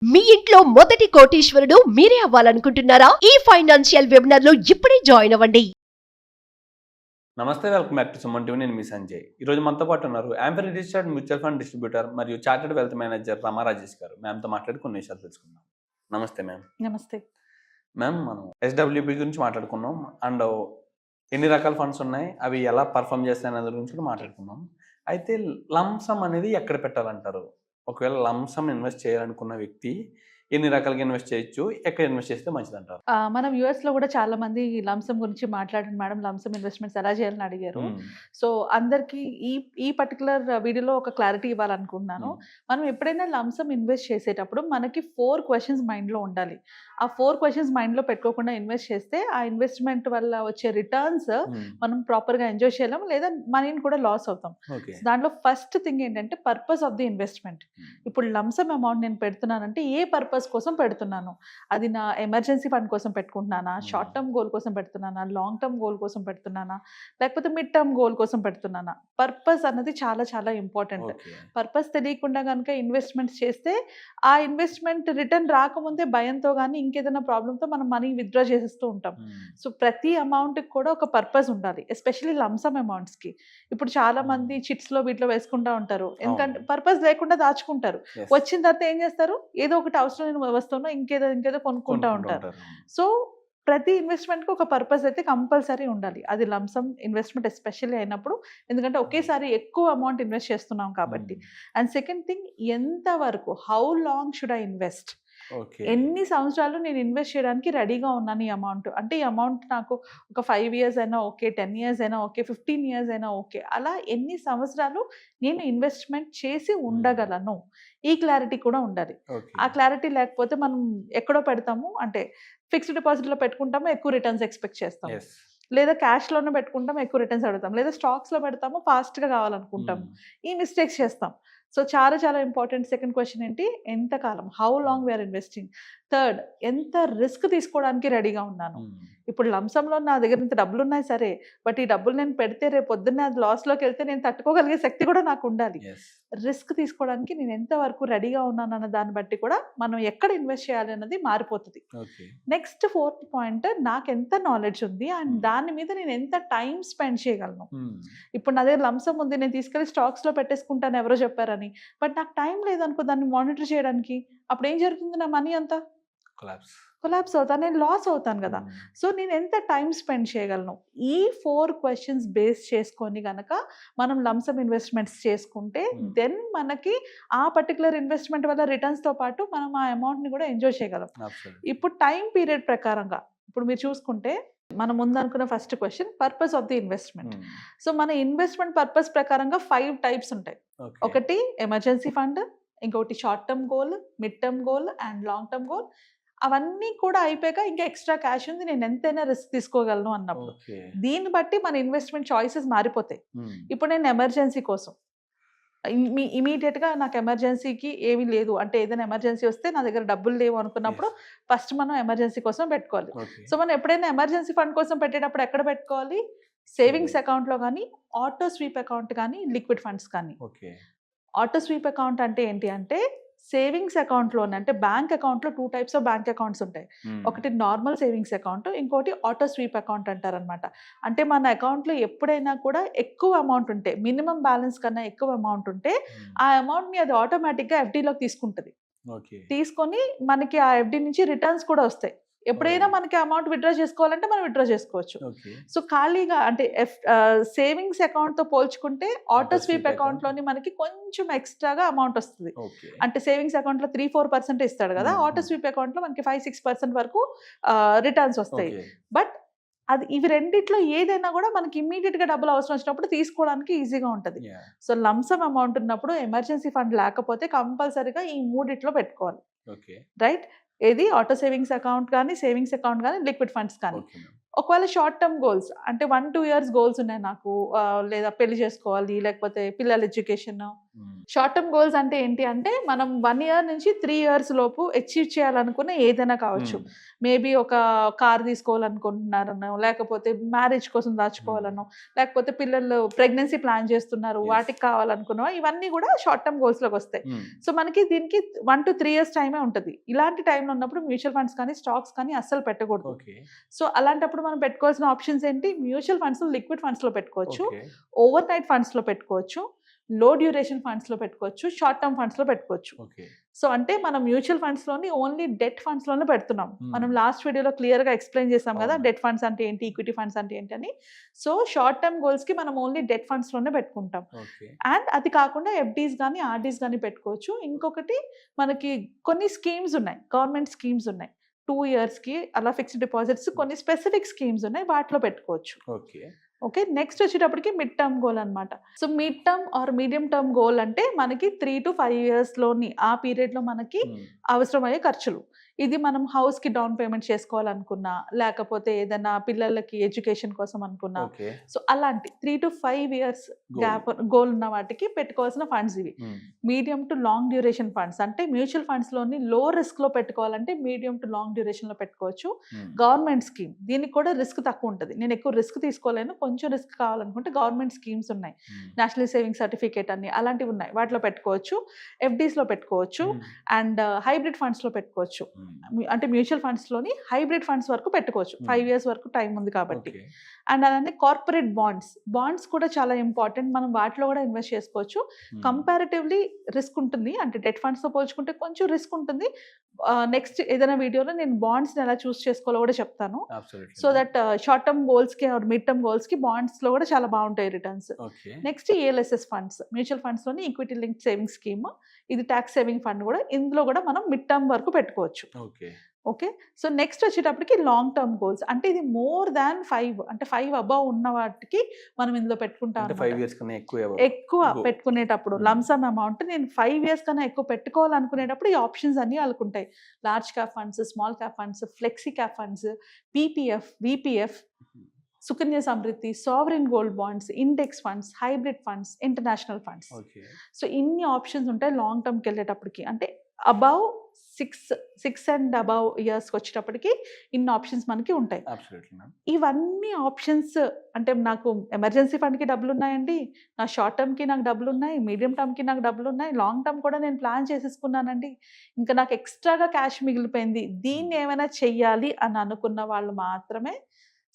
మీ ఇంట్లో మొదటి కోటీశ్వరుడు మీరే అవ్వాలనుకుంటున్నారా? ఈ ఫైనాన్షియల్ వెబినార్ లో ఇప్పుడే జాయిన్ అవ్వండి. నమస్తే, welcome back to Suman TV. నేను మీ సంజయ్. ఈరోజు మనతో పాటు ఉన్నారు యాంఫర్ రిజిస్టర్డ్ మ్యూచువల్ ఫండ్ డిస్ట్రిబ్యూటర్ మరియు చార్టెడ్ వెల్త్ మేనేజర్ రమా రాజేష్ గారు. మ్యామ్తో మాట్లాడి కొన్ని విషయాలు తెలుసుకుందాం. నమస్తే మ్యామ్. నమస్తే మ్యామ్, మనం ఎస్డబ్ల్యూపీ గురించి మాట్లాడుకున్నాం అండ్ ఎన్ని రకాల ఫండ్స్ ఉన్నాయి, అవి ఎలా పర్ఫామ్ చేస్తాయి అనే గురించి కూడా మాట్లాడుకున్నాం. అయితే లంసమ్ అనేది ఎక్కడ పెట్టాలంటారు? ఒకవేళ లంసమ్ ఇన్వెస్ట్ చేయాలనుకున్న వ్యక్తి ఎన్ని రకాలుగా ఇన్వెస్ట్ చేయొచ్చు, ఎక్కడ ఇన్వెస్ట్ చేస్తే మంచిది అంటారు? మనం యుఎస్ లో కూడా చాలా మంది లంసమ్ గురించి మాట్లాడారు మేడం. లంసమ్ ఇన్వెస్ట్మెంట్స్ ఎలా చేయాలని అడిగారు. సో అందరికి ఈ పర్టికులర్ వీడియోలో ఒక క్లారిటీ ఇవ్వాలనుకుంటున్నాను. మనం ఎప్పుడైనా లంసమ్ ఇన్వెస్ట్ చేసేటప్పుడు మనకి 4 క్వశ్చన్స్ మైండ్ లో ఉండాలి. ఆ 4 క్వశ్చన్స్ మైండ్ లో పెట్టుకోకుండా ఇన్వెస్ట్ చేస్తే ఆ ఇన్వెస్ట్మెంట్ వల్ల వచ్చే రిటర్న్స్ మనం ప్రాపర్ గా ఎంజాయ్ చేయలేము, లేదా మనీని కూడా లాస్ అవుతాం. దాంట్లో ఫస్ట్ థింగ్ ఏంటంటే పర్పస్ ఆఫ్ ది ఇన్వెస్ట్మెంట్. ఇప్పుడు లంసమ్ అమౌంట్ నేను పెడుతున్నానంటే ఏ పర్పస్ కోసం పెడుతున్నాను? అది నా ఎమర్జెన్సీ ఫండ్ కోసం పెట్టుకుంటున్నానా, షార్ట్ టర్మ్ గోల్ కోసం పెడుతున్నానా, లాంగ్ టర్మ్ గోల్ కోసం పెడుతున్నానా, లేకపోతే మిడ్ టర్మ్ గోల్ కోసం పెడుతున్నానా? పర్పస్ అన్నది చాలా చాలా ఇంపార్టెంట్. పర్పస్ తెలియకుండా కనుక ఇన్వెస్ట్మెంట్స్ చేస్తే ఆ ఇన్వెస్ట్మెంట్ రిటర్న్ రాకముందే భయంతో కానీ ఇంకేదైనా ప్రాబ్లంతో మనం మనీ విత్డ్రా చేసేస్తూ ఉంటాం. సో ప్రతి అమౌంట్కి కూడా ఒక పర్పస్ ఉండాలి, ఎస్పెషల్లీ లంసమ్ అమౌంట్స్కి. ఇప్పుడు చాలా మంది చిట్స్లో వీటిలో వేసుకుంటూ ఉంటారు, ఎందుకంటే పర్పస్ లేకుండా దాచుకుంటారు. వచ్చిన తర్వాత ఏం చేస్తారు? ఏదో ఒకటి అవసరం వస్తువులో ఇంకేదో కొనుక్కుంటూ ఉంటారు. సో ప్రతి ఇన్వెస్ట్మెంట్కి ఒక పర్పస్ అయితే కంపల్సరీ ఉండాలి. అది లంసమ్ ఇన్వెస్ట్మెంట్ ఎస్పెషల్లీ అయినప్పుడు, ఎందుకంటే ఒకేసారి ఎక్కువ అమౌంట్ ఇన్వెస్ట్ చేస్తున్నాం కాబట్టి. అండ్ సెకండ్ థింగ్, ఎంత వరకు, how long should I invest? ఎన్ని సంవత్సరాలు నేను ఇన్వెస్ట్ చేయడానికి రెడీగా ఉన్నాను ఈ అమౌంట్? అంటే ఈ అమౌంట్ నాకు ఒక 5 years అయినా ఓకే, 10 years అయినా ఓకే, 15 years అయినా ఓకే, అలా ఎన్ని సంవత్సరాలు నేను ఇన్వెస్ట్మెంట్ చేసి ఉండగలను? ఈ క్లారిటీ కూడా ఉండాలి. ఆ క్లారిటీ లేకపోతే మనం ఎక్కడో పెడతాము, అంటే ఫిక్స్డ్ డిపాజిట్లో పెట్టుకుంటాము, ఎక్కువ రిటర్న్స్ ఎక్స్పెక్ట్ చేస్తాము, లేదా క్యాష్లోనే పెట్టుకుంటాము, ఎక్కువ రిటర్న్స్ అడుగుతాం, లేదా స్టాక్స్లో పెడతాము, ఫాస్ట్గా కావాలనుకుంటాము. ఈ మిస్టేక్స్ చేస్తాం. సో చాలా చాలా ఇంపార్టెంట్. సెకండ్ క్వశ్చన్ ఏంటి? ఎంతకాలం, how long we're investing. Third, ఎంత రిస్క్ తీసుకోవడానికి రెడీగా ఉన్నాను? ఇప్పుడు లంసంలో నా దగ్గర ఇంత డబ్బులు ఉన్నాయి సరే, బట్ ఈ డబ్బులు నేను పెడితే రేపు పొద్దున్నే అది లాస్లోకి వెళ్తే నేను తట్టుకోగలిగే శక్తి కూడా నాకు ఉండాలి. రిస్క్ తీసుకోవడానికి నేను ఎంతవరకు రెడీగా ఉన్నాను అన్న దాన్ని బట్టి కూడా మనం ఎక్కడ ఇన్వెస్ట్ చేయాలి అన్నది మారిపోతుంది. నెక్స్ట్ 4th పాయింట్, నాకు ఎంత నాలెడ్జ్ ఉంది అండ్ దాని మీద నేను ఎంత టైం స్పెండ్ చేయగలను. ఇప్పుడు నా దగ్గర లంసం ఉంది, నేను తీసుకెళ్ళి స్టాక్స్లో పెట్టేసుకుంటాను ఎవరో చెప్పారని, బట్ నాకు టైం లేదనుకో దాన్ని మానిటర్ చేయడానికి, అప్పుడు ఏం జరుగుతుంది? నా మనీ అంతా కొలాప్స్ అవుతాను, నేను లాస్ అవుతాను కదా. సో నేను ఎంత టైం స్పెండ్ చేయగలను? ఈ 4 క్వశ్చన్స్ బేస్ చేసుకొని కనుక మనం లంసమ్ ఇన్వెస్ట్మెంట్స్ చేసుకుంటే దెన్ మనకి ఆ పర్టికులర్ ఇన్వెస్ట్మెంట్ వల్ల రిటర్న్స్తో పాటు మనం ఆ అమౌంట్ని కూడా ఎంజాయ్ చేయగలం. ఇప్పుడు టైం పీరియడ్ ప్రకారంగా ఇప్పుడు మీరు చూసుకుంటే, మనం ముందు అనుకున్న first question purpose of the investment. So మన ఇన్వెస్ట్మెంట్ పర్పస్ ప్రకారంగా 5 టైప్స్ ఉంటాయి. ఒకటి ఎమర్జెన్సీ ఫండ్, ఇంకొకటి short term goal, mid term goal and long term goal. అవన్నీ కూడా అయిపోయాక ఇంకా ఎక్స్ట్రా క్యాష్ ఉంది, నేను ఎంతైనా రిస్క్ తీసుకోగలను అన్నప్పుడు దీన్ని బట్టి మన ఇన్వెస్ట్మెంట్ చాయిసెస్ మారిపోతాయి. ఇప్పుడు నేను ఎమర్జెన్సీ కోసం ఇమీడియట్గా నాకు ఎమర్జెన్సీకి ఏమీ లేదు అంటే, ఏదైనా ఎమర్జెన్సీ వస్తే నా దగ్గర డబ్బులు లేవు అనుకున్నప్పుడు ఫస్ట్ మనం ఎమర్జెన్సీ కోసం పెట్టుకోవాలి. సో మనం ఎప్పుడైనా ఎమర్జెన్సీ ఫండ్ కోసం పెట్టేటప్పుడు ఎక్కడ పెట్టుకోవాలి? సేవింగ్స్ అకౌంట్లో కానీ, ఆటో స్వీప్ అకౌంట్ కానీ, లిక్విడ్ ఫండ్స్ కానీ. ఆటో స్వీప్ అకౌంట్ అంటే ఏంటి అంటే, సేవింగ్స్ అకౌంట్లోనే, అంటే బ్యాంక్ అకౌంట్లో 2 types ఆఫ్ బ్యాంక్ అకౌంట్స్ ఉంటాయి. ఒకటి నార్మల్ సేవింగ్స్ అకౌంట్, ఇంకోటి ఆటో స్వీప్ అకౌంట్ అంటారనమాట. అంటే మన అకౌంట్లో ఎప్పుడైనా కూడా ఎక్కువ అమౌంట్ ఉంటే, మినిమం బ్యాలెన్స్ కన్నా ఎక్కువ అమౌంట్ ఉంటే ఆ అమౌంట్ని అది ఆటోమేటిక్గా ఎఫ్డీలోకి తీసుకుంటుంది. తీసుకొని మనకి ఆ ఎఫ్డీ నుంచి రిటర్న్స్ కూడా వస్తాయి. ఎప్పుడైనా మనకి అమౌంట్ విత్డ్రా చేసుకోవాలంటే మనం విత్డ్రా చేసుకోవచ్చు. సో ఖాళీగా అంటే సేవింగ్స్ అకౌంట్తో పోల్చుకుంటే ఆటో స్వీప్ అకౌంట్లోని మనకి కొంచెం ఎక్స్ట్రాగా అమౌంట్ వస్తుంది. అంటే సేవింగ్స్ అకౌంట్లో 3-4% ఇస్తాడు కదా, ఆటో స్వీప్ అకౌంట్లో మనకి 5-6% వరకు రిటర్న్స్ వస్తాయి. బట్ అది ఇవి రెండిట్లో ఏదైనా కూడా మనకి ఇమ్మీడియట్గా డబ్బులు అవసరం వచ్చినప్పుడు తీసుకోవడానికి ఈజీగా ఉంటుంది. సో లంసమ్ అమౌంట్ ఉన్నప్పుడు, ఎమర్జెన్సీ ఫండ్ లేకపోతే కంపల్సరీగా ఈ 3 పెట్టుకోవాలి. రైట్? ఏది ఆటో సేవింగ్స్ అకౌంట్ కానీ, సేవింగ్స్ అకౌంట్ కానీ, లిక్విడ్ ఫండ్స్ కానీ. ఒకవేళ షార్ట్ టర్మ్ గోల్స్ అంటే 1-2 years గోల్స్ ఉన్నాయి నాకు, లేదా పెళ్లి చేసుకోవాలి, లేకపోతే పిల్లల ఎడ్యుకేషన్, షార్ట్ టర్మ్ గోల్స్ అంటే ఏంటి అంటే మనం 1 year నుంచి 3 years లోపు అచీవ్ చేయాలనుకున్న ఏదైనా కావచ్చు. మేబీ ఒక కార్ తీసుకోవాలనుకుంటున్నారనో, లేకపోతే మ్యారేజ్ కోసం దాచుకోవాలనో, లేకపోతే పిల్లలు ప్రెగ్నెన్సీ ప్లాన్ చేస్తున్నారు, వాటికి కావాలనుకున్నా, ఇవన్నీ కూడా షార్ట్ టర్మ్ గోల్స్లోకి వస్తాయి. సో మనకి దీనికి 1 to 3 years టైమే ఉంటుంది. ఇలాంటి టైంలో ఉన్నప్పుడు మ్యూచువల్ ఫండ్స్ కానీ స్టాక్స్ కానీ అస్సలు పెట్టకూడదు. సో అలాంటప్పుడు మనం పెట్టుకోవాల్సిన ఆప్షన్స్ ఏంటి? మ్యూచువల్ ఫండ్స్ లిక్విడ్ ఫండ్స్లో పెట్టుకోవచ్చు, ఓవర్ నైట్ ఫండ్స్లో పెట్టుకోవచ్చు, లో డ్యూరేషన్ ఫండ్స్లో పెట్టుకోవచ్చు, షార్ట్ టర్మ్ ఫండ్స్లో పెట్టుకోవచ్చు. సో అంటే మనం మ్యూచువల్ ఫండ్స్లోని ఓన్లీ డెట్ ఫండ్స్లోనే పెడుతున్నాం. మనం లాస్ట్ వీడియోలో క్లియర్గా ఎక్స్ప్లెయిన్ చేసాం కదా డెట్ ఫండ్స్ అంటే ఏంటి, ఈక్విటీ ఫండ్స్ అంటే ఏంటి అని. సో షార్ట్ టర్మ్ గోల్స్కి మనం ఓన్లీ డెట్ ఫండ్స్లోనే పెట్టుకుంటాం. అండ్ అది కాకుండా ఎఫ్డీస్ కానీ ఆర్డీస్ కానీ పెట్టుకోవచ్చు. ఇంకొకటి మనకి కొన్ని స్కీమ్స్ ఉన్నాయి, గవర్నమెంట్ స్కీమ్స్ ఉన్నాయి, 2 yearsకి అలా ఫిక్స్డ్ డిపాజిట్స్ కొన్ని స్పెసిఫిక్ స్కీమ్స్ ఉన్నాయి, వాటిలో పెట్టుకోవచ్చు. ఓకే, నెక్స్ట్ వచ్చేటప్పటికి మిడ్ టర్మ్ గోల్ అనమాట. So mid term are medium term goal అంటే మనకి 3 to 5 yearsలోని ఆ పీరియడ్లో మనకి అవసరమయ్యే ఖర్చులు. ఇది మనం హౌస్కి డౌన్ పేమెంట్ చేసుకోవాలనుకున్నా, లేకపోతే ఏదైనా పిల్లలకి ఎడ్యుకేషన్ కోసం అనుకున్నా, సో అలాంటి 3 to 5 years గ్యాప్ గోల్ ఉన్న వాటికి పెట్టుకోవాల్సిన ఫండ్స్ ఇవి. Medium to long duration funds అంటే మ్యూచువల్ ఫండ్స్లోని లో రిస్క్లో పెట్టుకోవాలంటే మీడియం టు లాంగ్ డ్యూరేషన్లో పెట్టుకోవచ్చు. గవర్నమెంట్ స్కీమ్, దీనికి కూడా రిస్క్ తక్కువ ఉంటుంది. నేను ఎక్కువ రిస్క్ తీసుకోలేను, కొంచెం రిస్క్ కావాలనుకుంటే గవర్నమెంట్ స్కీమ్స్ ఉన్నాయి, నేషనల్ సేవింగ్ సర్టిఫికేట్ అని అలాంటివి ఉన్నాయి, వాటిలో పెట్టుకోవచ్చు. ఎఫ్డీస్లో పెట్టుకోవచ్చు అండ్ హైబ్రిడ్ ఫండ్స్లో పెట్టుకోవచ్చు. అంటే మ్యూచువల్ ఫండ్స్లోని హైబ్రిడ్ ఫండ్స్ వరకు పెట్టుకోవచ్చు, 5 years వరకు టైం ఉంది కాబట్టి. అండ్ అలానే కార్పొరేట్ బాండ్స్ కూడా చాలా ఇంపార్టెంట్. మనం వాటిలో కూడా ఇన్వెస్ట్ చేసుకోవచ్చు. కంపారిటివ్లీ రిస్క్ ఉంటుంది, అంటే డెట్ ఫండ్స్తో పోల్చుకుంటే కొంచెం రిస్క్ ఉంటుంది. నెక్స్ట్ ఏదైనా వీడియోలో నేను బాండ్స్ని ఎలా చూస్ చేసుకోవాలో కూడా చెప్తాను. సో దట్ షార్ట్ టర్మ్ గోల్స్కి ఆర్ మిడ్ టర్మ్ గోల్స్కి బాండ్స్లో కూడా చాలా బాగుంటాయి returns. Next ELSS funds, mutual ఫండ్స్లోని ఈక్విటీ లింక్ సేవింగ్ స్కీమ్, ఇది ట్యాక్స్ సేవింగ్ ఫండ్ కూడా. ఇందులో కూడా మనం మిడ్ టర్మ్ వరకు పెట్టుకోవచ్చు. ఓకే, సో నెక్స్ట్ వచ్చేటప్పటికి లాంగ్ టర్మ్ గోల్స్ అంటే ఇది మోర్ దాన్ 5, అంటే 5 అబవ్ ఉన్న వాటికి మనం ఇందులో పెట్టుకుంటాం. ఎక్కువ పెట్టుకునేటప్పుడు లంసమ్ అమౌంట్ నేను 5 years కన్నా ఎక్కువ పెట్టుకోవాలనుకునేటప్పుడు ఈ ఆప్షన్స్ అన్ని వాళ్ళకుంటాయి. Large cap funds, small cap funds, flexi cap funds, PPF, VPF, Sukanya Samriddhi, sovereign gold bonds, index funds, hybrid funds, international funds. So ఇన్ని ఆప్షన్స్ ఉంటాయి లాంగ్ టర్మ్కి వెళ్ళేటప్పటికి. అంటే అబౌవ్ 6 and above yearsకి వచ్చేటప్పటికి ఇన్ని ఆప్షన్స్ మనకి ఉంటాయి. ఇవన్నీ ఆప్షన్స్ అంటే నాకు ఎమర్జెన్సీ ఫండ్కి డబ్బులు ఉన్నాయండి, నా షార్ట్ టర్మ్కి నాకు డబ్బులు ఉన్నాయి, మీడియం టర్మ్కి నాకు డబ్బులు ఉన్నాయి, లాంగ్ టర్మ్ కూడా నేను ప్లాన్ చేసేసుకున్నానండి, ఇంకా నాకు ఎక్స్ట్రాగా క్యాష్ మిగిలిపోయింది, దీన్ని ఏమైనా చెయ్యాలి అని అనుకున్న వాళ్ళు మాత్రమే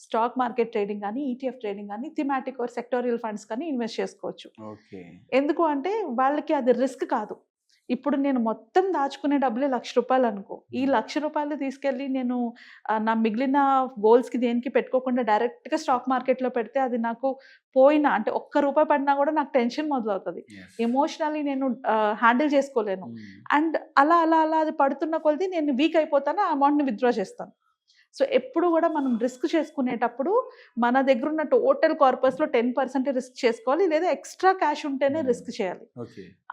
స్టాక్ మార్కెట్ ట్రేడింగ్ కానీ, ఈటీఎఫ్ ట్రేడింగ్ కానీ, థిమాటిక్ ఆర్ సెక్టోరియల్ ఫండ్స్ కానీ ఇన్వెస్ట్ చేసుకోవచ్చు. ఎందుకు అంటే వాళ్ళకి అది రిస్క్ కాదు. ఇప్పుడు నేను మొత్తం దాచుకునే డబ్బులే ₹1,00,000 అనుకో, ఈ ₹1,00,000 తీసుకెళ్ళి నేను నా మిగిలిన గోల్స్కి దేనికి పెట్టుకోకుండా డైరెక్ట్గా స్టాక్ మార్కెట్లో పెడితే అది నాకు పోయినా అంటే ₹1 పడినా కూడా నాకు టెన్షన్ మొదలవుతుంది. ఎమోషనల్లీ నేను హ్యాండిల్ చేసుకోలేను. అండ్ అలా అలా అలా అది పడుతున్న కొలది నేను వీక్ అయిపోతాను, ఆ అమౌంట్ని విత్డ్రా చేస్తాను. సో ఎప్పుడు కూడా మనం రిస్క్ చేసుకునేటప్పుడు మన దగ్గర ఉన్న టోటల్ కార్పస్లో 10% రిస్క్ చేసుకోవాలి, లేదా ఎక్స్ట్రా క్యాష్ ఉంటేనే రిస్క్ చేయాలి.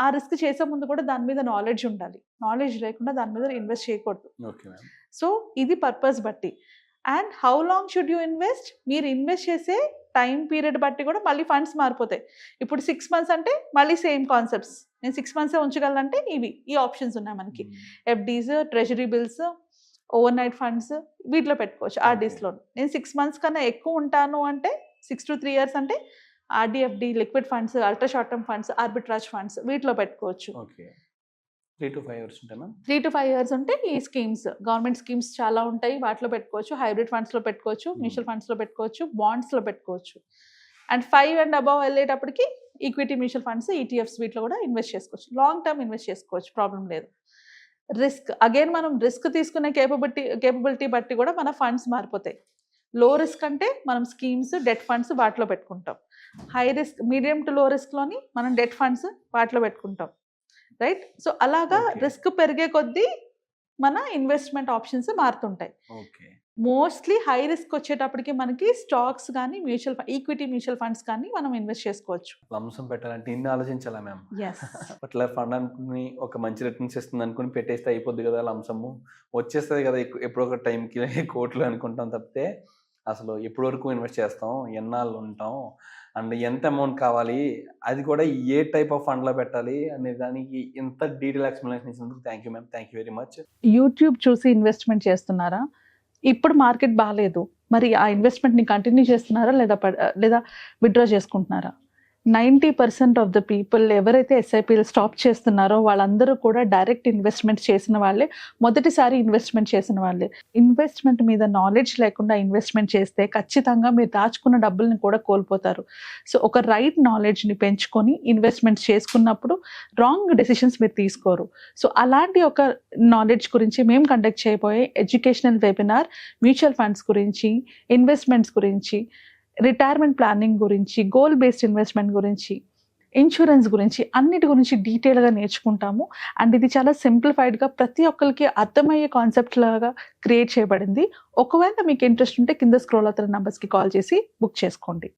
ఆ రిస్క్ చేసే ముందు కూడా దాని మీద నాలెడ్జ్ ఉండాలి. నాలెడ్జ్ లేకుండా దాని మీద ఇన్వెస్ట్ చేయకూడదు. సో ఇది పర్పస్ బట్టి. And how long should you invest, మీరు ఇన్వెస్ట్ చేసే టైం పీరియడ్ బట్టి కూడా మళ్ళీ ఫండ్స్ మారిపోతాయి. ఇప్పుడు 6 months అంటే మళ్ళీ సేమ్ కాన్సెప్ట్స్, నేను 6 months ఉంచగలంటే ఈ ఆప్షన్స్ ఉన్నాయి మనకి. FDs, treasury bills, over night funds, వీటిలో పెట్టుకోవచ్చు. ఆర్డీస్లో నేను 6 months కన్నా ఎక్కువ ఉంటాను అంటే 6 to 3 years అంటే RD FD, liquid funds, ultra short term funds, arbitrage funds, వీటిలో పెట్టుకోవచ్చు. 3 to 5 years ఉంటాయి. 3 to 5 years ఉంటే ఈ స్కీమ్స్, గవర్నమెంట్ స్కీమ్స్ చాలా ఉంటాయి, వాటిలో పెట్టుకోవచ్చు. హైబ్రిడ్ ఫండ్స్లో పెట్టుకోవచ్చు, మ్యూచువల్ ఫండ్స్లో పెట్టుకోవచ్చు, బాండ్స్లో పెట్టుకోవచ్చు. అండ్ 5 and above వెళ్ళేటప్పటికి ఈక్విటీ మ్యూచువల్ ఫండ్స్, ఈటీఎఫ్స్, వీటిలో కూడా ఇన్వెస్ట్ చేసుకోవచ్చు. లాంగ్ టర్మ్ ఇన్వెస్ట్ చేసుకోవచ్చు, ప్రాబ్లం లేదు. రిస్క్ అగైన్ మనం రిస్క్ తీసుకునే కేపబిలిటీ బట్టి కూడా మన ఫండ్స్ మారిపోతాయి. లో రిస్క్ అంటే మనం స్కీమ్స్, డెట్ ఫండ్స్ వాటిలో పెట్టుకుంటాం. హై రిస్క్, మీడియం టు లో రిస్క్లోని మనం డెట్ ఫండ్స్ వాటిలో పెట్టుకుంటాం, రైట్? సో అలాగా రిస్క్ పెరిగే కొద్దీ మన ఇన్వెస్ట్మెంట్ ఆప్షన్స్ మారుతుంటాయి. మోస్ట్లీ హై రిస్క్ వచ్చేటప్పటికి మనకి స్టాక్స్ కానీ, ఈక్విటీ మ్యూచువల్ ఫండ్స్ కానీ మనం ఇన్వెస్ట్ చేసుకోవచ్చు. లంసం పెట్టాలంటే ఇన్ని ఆలోచించాలా మ్యామ్? అట్లా ఫండ్ అనుకుని ఒక మంచి రిటర్న్స్ ఇస్తుంది అనుకుని పెట్టేస్తే అయిపోద్ది కదా, లంసము వచ్చేస్తుంది కదా ఎప్పుడో ఒక టైంకి కోట్లు అనుకుంటాం తప్పితే అసలు ఎప్పటి వరకు ఇన్వెస్ట్ చేస్తాం, ఎన్నాళ్ళు ఉంటాం, అండ్ ఎంత అమౌంట్ కావాలి, అది కూడా ఏ టైప్ ఆఫ్ ఫండ్లో పెట్టాలి అనే దానికి ఇంత డీటెయిల్ ఎక్స్ప్లెనేషన్ ఇచ్చినందుకు thank you ma'am, thank you very much. YouTube చూసి ఇన్వెస్ట్మెంట్ చేస్తున్నారా? ఇప్పుడు మార్కెట్ బాగాలేదు, మరి ఆ ఇన్వెస్ట్మెంట్ని కంటిన్యూ చేస్తున్నారా లేదా విత్డ్రా చేసుకుంటున్నారా? 90% ఆఫ్ ద పీపుల్ ఎవరైతే ఎస్ఐపీలు స్టాప్ చేస్తున్నారో వాళ్ళందరూ కూడా డైరెక్ట్ ఇన్వెస్ట్మెంట్ చేసిన వాళ్ళే, మొదటిసారి ఇన్వెస్ట్మెంట్ చేసిన వాళ్ళే. ఇన్వెస్ట్మెంట్ మీద నాలెడ్జ్ లేకుండా ఇన్వెస్ట్మెంట్ చేస్తే ఖచ్చితంగా మీరు దాచుకున్న డబ్బుల్ని కూడా కోల్పోతారు. సో ఒక రైట్ నాలెడ్జ్ని పెంచుకొని ఇన్వెస్ట్మెంట్ చేసుకున్నప్పుడు రాంగ్ డెసిషన్స్ మీరు తీసుకోరు. సో అలాంటి ఒక నాలెడ్జ్ గురించి మేము కండక్ట్ చేయబోయే ఎడ్యుకేషనల్ వెబినార్ మ్యూచువల్ ఫండ్స్ గురించి, ఇన్వెస్ట్మెంట్స్ గురించి, రిటైర్మెంట్ ప్లానింగ్ గురించి, గోల్ బేస్డ్ ఇన్వెస్ట్మెంట్ గురించి, ఇన్సూరెన్స్ గురించి, అన్నిటి గురించి డీటెయిల్గా నేర్చుకుంటాము. అండ్ ఇది చాలా సింప్లిఫైడ్గా ప్రతి ఒక్కరికి అర్థమయ్యే కాన్సెప్ట్ లాగా క్రియేట్ చేయబడింది. ఒకవేళ మీకు ఇంట్రెస్ట్ ఉంటే కింద స్క్రోల్ అవుతున్న నంబర్స్కి కాల్ చేసి బుక్ చేసుకోండి.